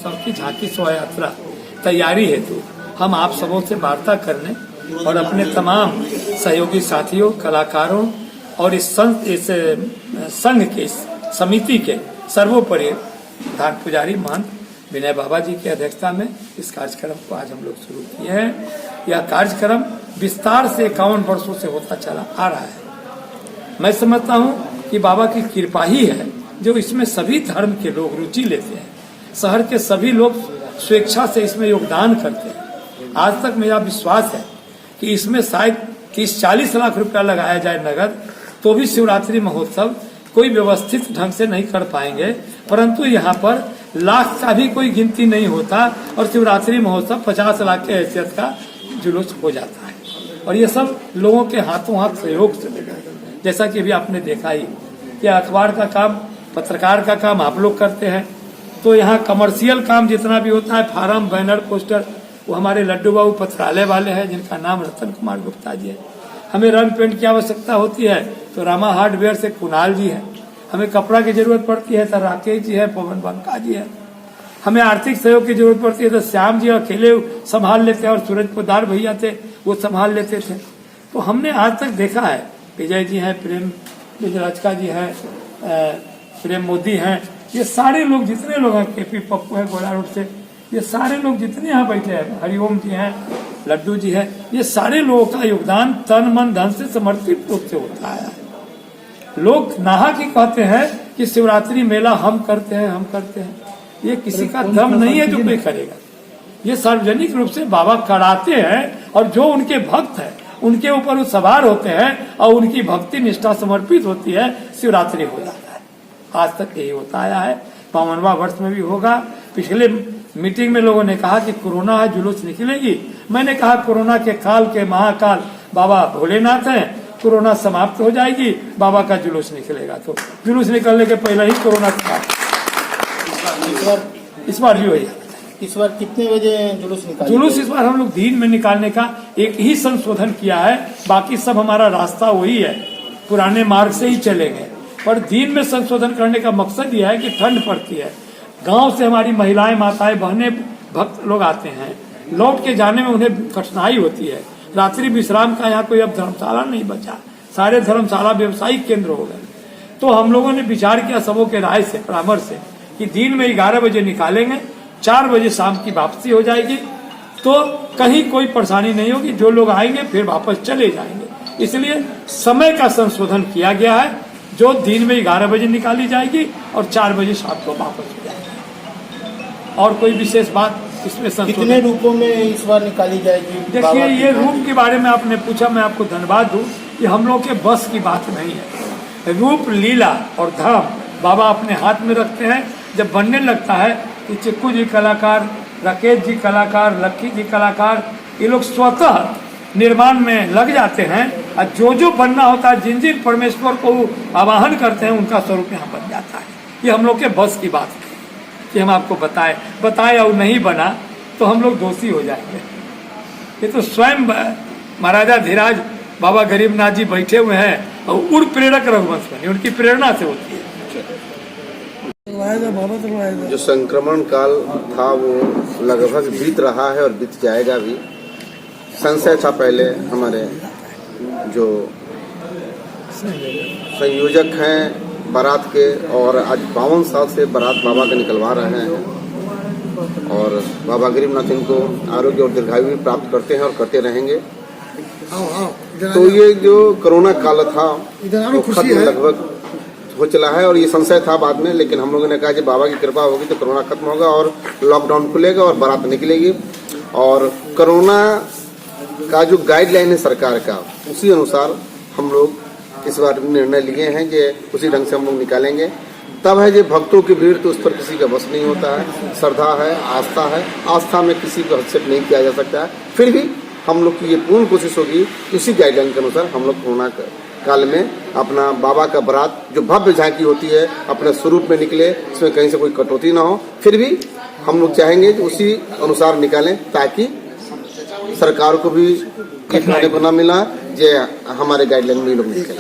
महोत्सव की झांकी शोभा यात्रा तैयारी हेतु हम आप सबों से वार्ता करने और अपने तमाम सहयोगी साथियों, कलाकारों और इस संघ के समिति के सर्वोपरि प्रधान पुजारी महंत विनय बाबा जी की अध्यक्षता में इस कार्यक्रम को आज हम लोग शुरू किए हैं। यह कार्यक्रम विस्तार से 51 वर्षों से होता चला आ रहा है। मैं समझता हूं कि बाबा की कृपा ही है जो इसमें सभी धर्म के लोग रुचि लेते हैं। शहर के सभी लोग स्वेच्छा से इसमें योगदान करते हैं। आज तक मेरा विश्वास है कि इसमें शायद 30-40 लाख रुपया लगाया जाए नगद, तो भी शिवरात्रि महोत्सव कोई व्यवस्थित ढंग से नहीं कर पाएंगे। परंतु यहाँ पर लाख का भी कोई गिनती नहीं होता और शिवरात्रि महोत्सव 50 लाख के हैसियत का जुलूस हो जाता है। और ये सब लोगों के हाथों हाथ सहयोग से लगा, जैसा कि अभी आपने देखा ही कि अखबार का काम, पत्रकार का काम आप लोग करते हैं, तो यहाँ कमर्शियल काम जितना भी होता है, फार्म, बैनर, पोस्टर, वो हमारे लड्डू बाबू पत्रालय वाले हैं जिनका नाम रतन कुमार गुप्ता जी है। हमें रंग पेंट की आवश्यकता होती है तो रामा हार्डवेयर से कुणाल जी है। हमें कपड़ा की जरूरत पड़ती है तो राकेश जी है, पवन बंका जी है। हमें आर्थिक सहयोग की जरूरत पड़ती है तो श्याम जी अकेले संभाल लेते हैं और सूरज पोदार भैया थे वो संभाल लेते थे। तो हमने आज तक देखा है, विजय जी हैं, प्रेम विजयराजका जी हैं, प्रेम मोदी हैं, ये सारे लोग जितने लोग हैं, केपी पप्पू है गोला रोड से, ये सारे लोग जितने यहाँ बैठे हैं, हरिओम जी हैं, लड्डू जी हैं, ये सारे लोगों का योगदान तन मन धन से समर्पित रूप से होता है। लोग नाहक ही कहते हैं कि शिवरात्रि मेला हम करते हैं, ये किसी का दम नहीं है जो कोई करेगा। ये सार्वजनिक रूप से बाबा कराते हैं और जो उनके भक्त हैं उनके ऊपर वो सवार होते हैं और उनकी भक्ति निष्ठा समर्पित होती है, शिवरात्रि हो जाता है। आज तक यही होता आया है, 52वां वर्ष में भी होगा। पिछले मीटिंग में लोगों ने कहा कि कोरोना है, जुलूस निकलेगी। मैंने कहा कोरोना के काल के महाकाल बाबा भोलेनाथ हैं, कोरोना समाप्त हो जाएगी, बाबा का जुलूस निकलेगा। तो जुलूस निकलने के पहले ही कोरोना इस बार भी वही। इस बार कितने बजे जुलूस निकालेंगे? जुलूस इस बार हम लोग दिन में निकालने का एक ही संशोधन किया है, बाकी सब हमारा रास्ता वही है, पुराने मार्ग से ही चलेंगे। पर दिन में संशोधन करने का मकसद यह है कि ठंड पड़ती है, गांव से हमारी महिलाएं, माताएं, बहनें, भक्त लोग आते हैं, लौट के जाने में उन्हें कठिनाई होती है। रात्रि विश्राम का यहाँ कोई अब धर्मशाला नहीं बचा, सारे धर्मशाला व्यवसायिक केंद्र हो गए। तो हम लोगों ने विचार किया सबों के राय से, परामर्श से, कि दिन में 11 बजे निकालेंगे, 4 बजे शाम की वापसी हो जाएगी, तो कहीं कोई परेशानी नहीं होगी। जो लोग आएंगे फिर वापस चले जाएंगे। इसलिए समय का संशोधन किया गया है, जो दिन में 11 बजे निकाली जाएगी और 4 बजे शाम को वापस हो जाएगी। और कोई विशेष बात इसमें कितने रूपों में इस बार निकाली जाएगी? देखिए, ये रूप के बारे में आपने पूछा, मैं आपको धन्यवाद दूं कि हम लोग के बस की बात नहीं है। रूप, लीला और धाम बाबा अपने हाथ में रखते हैं। जब बनने लगता है कि चिक्कू जी कलाकार, राकेश जी कलाकार, लक्की जी कलाकार, ये लोग स्वतः निर्माण में लग जाते हैं और जो बनना होता है, जिन जिन परमेश्वर को आवाहन करते हैं, उनका स्वरूप यहाँ बन जाता है। ये हम लोग के बस की बात है कि हम आपको बताए और नहीं बना तो हम लोग दोषी हो जाएंगे। ये तो स्वयं महाराजा धीराज बाबा गरीबनाथ जी बैठे हुए हैं और उर प्रेरक रघुवंश बने, उनकी प्रेरणा से होती है। जो संक्रमण काल था वो लगभग बीत रहा है और बीत जाएगा भी। संशय था पहले हमारे जो संयोजक हैं बारात के, और आज 52 साल से बारात बाबा का निकलवा रहे हैं और बाबा गरीबनाथ इनको आरोग्य और दीर्घायु भी प्राप्त करते हैं और करते रहेंगे। तो ये जो कोरोना काल था वो खत्म लगभग हो चला है और ये संशय था बाद में, लेकिन हम लोगों ने कहा कि बाबा की कृपा होगी तो कोरोना खत्म होगा और लॉकडाउन खुलेगा और बारात निकलेगी। और कोरोना का जो गाइडलाइन है सरकार का, उसी अनुसार हम लोग इस बार निर्णय लिए हैं कि उसी ढंग से हम लोग निकालेंगे। तब है जो भक्तों की भीड़, तो उस पर किसी का बस नहीं होता है। श्रद्धा है, आस्था है, आस्था में किसी को हस्तक्षेप नहीं किया जा सकता है। फिर भी हम लोग की ये पूर्ण कोशिश होगी इसी गाइडलाइन के अनुसार हम लोग कोरोना काल में अपना बाबा का बारात जो भव्य झांकी होती है अपने स्वरूप में निकले, इसमें कहीं से कोई कटौती ना हो। फिर भी हम लोग चाहेंगे कि उसी अनुसार निकालें ताकि सरकार को भी खाने को ना मिला, जो हमारे गाइडलाइन में लोग निकले।